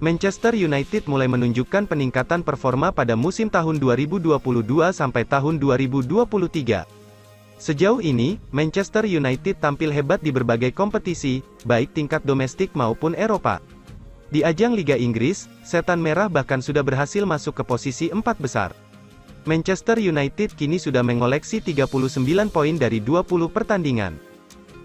Manchester United mulai menunjukkan peningkatan performa pada musim tahun 2022 sampai tahun 2023. Sejauh ini, Manchester United tampil hebat di berbagai kompetisi, baik tingkat domestik maupun Eropa. Di ajang Liga Inggris, Setan Merah bahkan sudah berhasil masuk ke posisi 4 besar. Manchester United kini sudah mengoleksi 39 poin dari 20 pertandingan.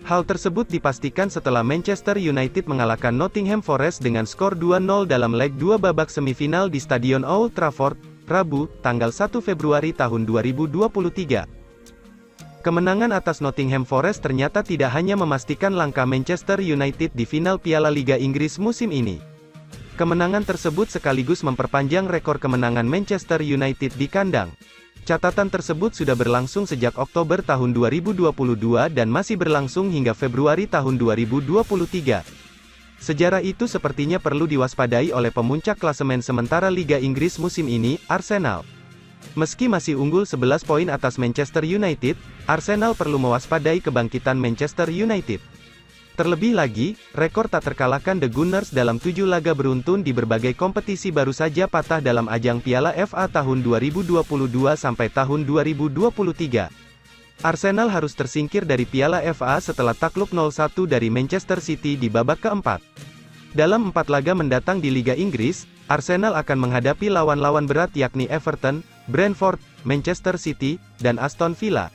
Hal tersebut dipastikan setelah Manchester United mengalahkan Nottingham Forest dengan skor 2-0 dalam leg 2 babak semifinal di Stadion Old Trafford, Rabu, tanggal 1 Februari tahun 2023. Kemenangan atas Nottingham Forest ternyata tidak hanya memastikan langkah Manchester United di final Piala Liga Inggris musim ini. Kemenangan tersebut sekaligus memperpanjang rekor kemenangan Manchester United di kandang. Catatan tersebut sudah berlangsung sejak Oktober tahun 2022 dan masih berlangsung hingga Februari tahun 2023. Sejarah itu sepertinya perlu diwaspadai oleh pemuncak klasemen sementara Liga Inggris musim ini, Arsenal. Meski masih unggul 11 poin atas Manchester United, Arsenal perlu mewaspadai kebangkitan Manchester United. Terlebih lagi, rekor tak terkalahkan The Gunners dalam 7 laga beruntun di berbagai kompetisi baru saja patah dalam ajang Piala FA tahun 2022 sampai tahun 2023. Arsenal harus tersingkir dari Piala FA setelah takluk 0-1 dari Manchester City di babak keempat. Dalam 4 laga mendatang di Liga Inggris, Arsenal akan menghadapi lawan-lawan berat yakni Everton, Brentford, Manchester City, dan Aston Villa.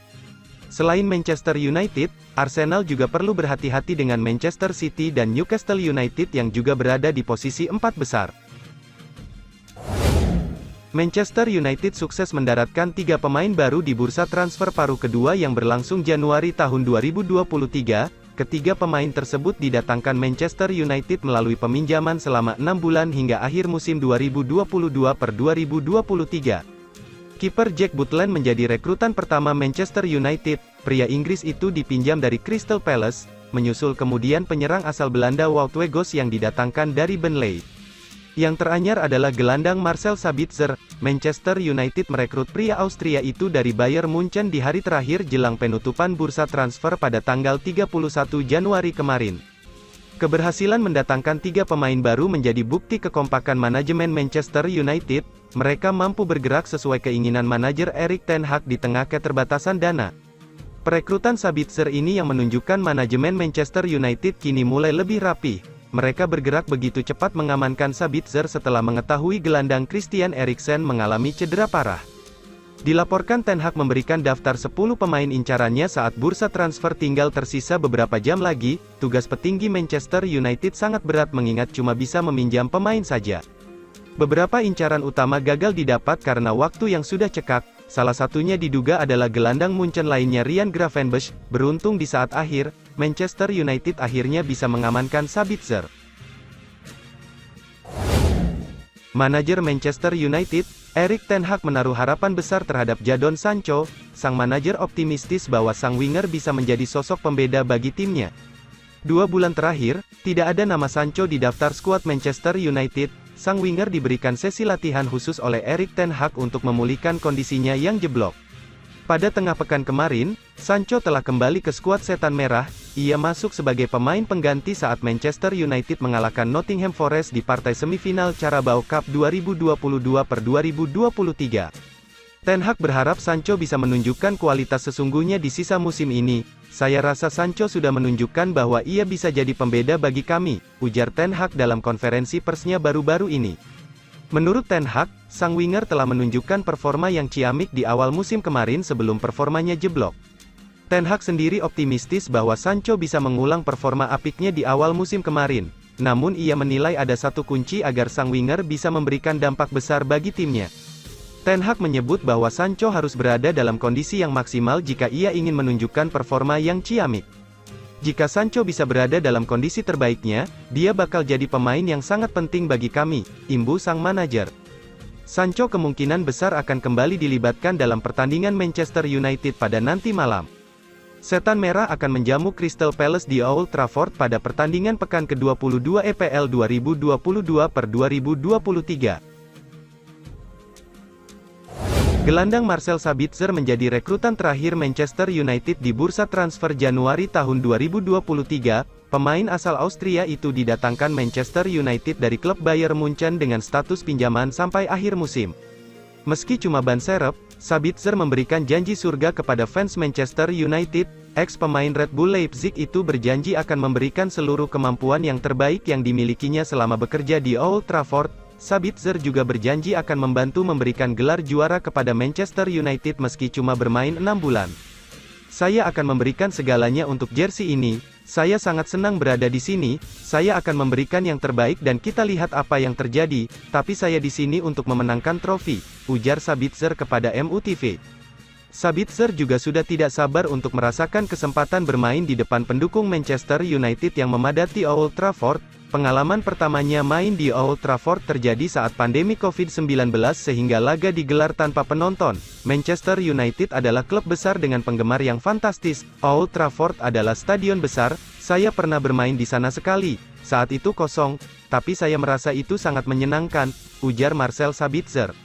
Selain Manchester United, Arsenal juga perlu berhati-hati dengan Manchester City dan Newcastle United yang juga berada di posisi 4 besar. Manchester United sukses mendaratkan 3 pemain baru di bursa transfer paruh kedua yang berlangsung Januari tahun 2023. Ketiga pemain tersebut didatangkan Manchester United melalui peminjaman selama 6 bulan hingga akhir musim 2022/2023. Kiper Jack Butland menjadi rekrutan pertama Manchester United. Pria Inggris itu dipinjam dari Crystal Palace, menyusul kemudian penyerang asal Belanda Wout Weghorst yang didatangkan dari Burnley. Yang teranyar adalah gelandang Marcel Sabitzer. Manchester United merekrut pria Austria itu dari Bayern Munchen di hari terakhir jelang penutupan bursa transfer pada tanggal 31 Januari kemarin. Keberhasilan mendatangkan 3 pemain baru menjadi bukti kekompakan manajemen Manchester United. Mereka mampu bergerak sesuai keinginan manajer Erik ten Hag di tengah keterbatasan dana. Perekrutan Sabitzer ini yang menunjukkan manajemen Manchester United kini mulai lebih rapi. Mereka bergerak begitu cepat mengamankan Sabitzer setelah mengetahui gelandang Christian Eriksen mengalami cedera parah. Dilaporkan ten Hag memberikan daftar 10 pemain incarannya saat bursa transfer tinggal tersisa beberapa jam lagi. Tugas petinggi Manchester United sangat berat mengingat cuma bisa meminjam pemain saja. Beberapa incaran utama gagal didapat karena waktu yang sudah cekak, salah satunya diduga adalah gelandang Munchen lainnya Ryan Gravenberch. Beruntung di saat akhir, Manchester United akhirnya bisa mengamankan Sabitzer. Manajer Manchester United, Erik ten Hag menaruh harapan besar terhadap Jadon Sancho. Sang manajer optimistis bahwa sang winger bisa menjadi sosok pembeda bagi timnya. 2 bulan terakhir, tidak ada nama Sancho di daftar skuad Manchester United. Sang winger diberikan sesi latihan khusus oleh Erik ten Hag untuk memulihkan kondisinya yang jeblok. Pada tengah pekan kemarin, Sancho telah kembali ke skuad Setan Merah. Ia masuk sebagai pemain pengganti saat Manchester United mengalahkan Nottingham Forest di partai semifinal Carabao Cup 2022/2023. Ten Hag berharap Sancho bisa menunjukkan kualitas sesungguhnya di sisa musim ini. Saya rasa Sancho sudah menunjukkan bahwa ia bisa jadi pembeda bagi kami, ujar Ten Hag dalam konferensi persnya baru-baru ini. Menurut Ten Hag, sang winger telah menunjukkan performa yang ciamik di awal musim kemarin sebelum performanya jeblok. Ten Hag sendiri optimistis bahwa Sancho bisa mengulang performa apiknya di awal musim kemarin. Namun ia menilai ada satu kunci agar sang winger bisa memberikan dampak besar bagi timnya. Ten Hag menyebut bahwa Sancho harus berada dalam kondisi yang maksimal jika ia ingin menunjukkan performa yang ciamik. Jika Sancho bisa berada dalam kondisi terbaiknya, dia bakal jadi pemain yang sangat penting bagi kami, imbu sang manajer. Sancho kemungkinan besar akan kembali dilibatkan dalam pertandingan Manchester United pada nanti malam. Setan Merah akan menjamu Crystal Palace di Old Trafford pada pertandingan pekan ke-22 EPL 2022/2023. Gelandang Marcel Sabitzer menjadi rekrutan terakhir Manchester United di bursa transfer Januari tahun 2023. Pemain asal Austria itu didatangkan Manchester United dari klub Bayern Munchen dengan status pinjaman sampai akhir musim. Meski cuma ban serep, Sabitzer memberikan janji surga kepada fans Manchester United. Ex-pemain Red Bull Leipzig itu berjanji akan memberikan seluruh kemampuan yang terbaik yang dimilikinya selama bekerja di Old Trafford. Sabitzer juga berjanji akan membantu memberikan gelar juara kepada Manchester United meski cuma bermain 6 bulan. Saya akan memberikan segalanya untuk jersey ini. Saya sangat senang berada di sini. Saya akan memberikan yang terbaik dan kita lihat apa yang terjadi. Tapi saya di sini untuk memenangkan trofi, ujar Sabitzer kepada MUTV. Sabitzer juga sudah tidak sabar untuk merasakan kesempatan bermain di depan pendukung Manchester United yang memadati Old Trafford. Pengalaman pertamanya main di Old Trafford terjadi saat pandemi COVID-19 sehingga laga digelar tanpa penonton. Manchester United adalah klub besar dengan penggemar yang fantastis. Old Trafford adalah stadion besar. Saya pernah bermain di sana sekali. Saat itu kosong, tapi saya merasa itu sangat menyenangkan, ujar Marcel Sabitzer.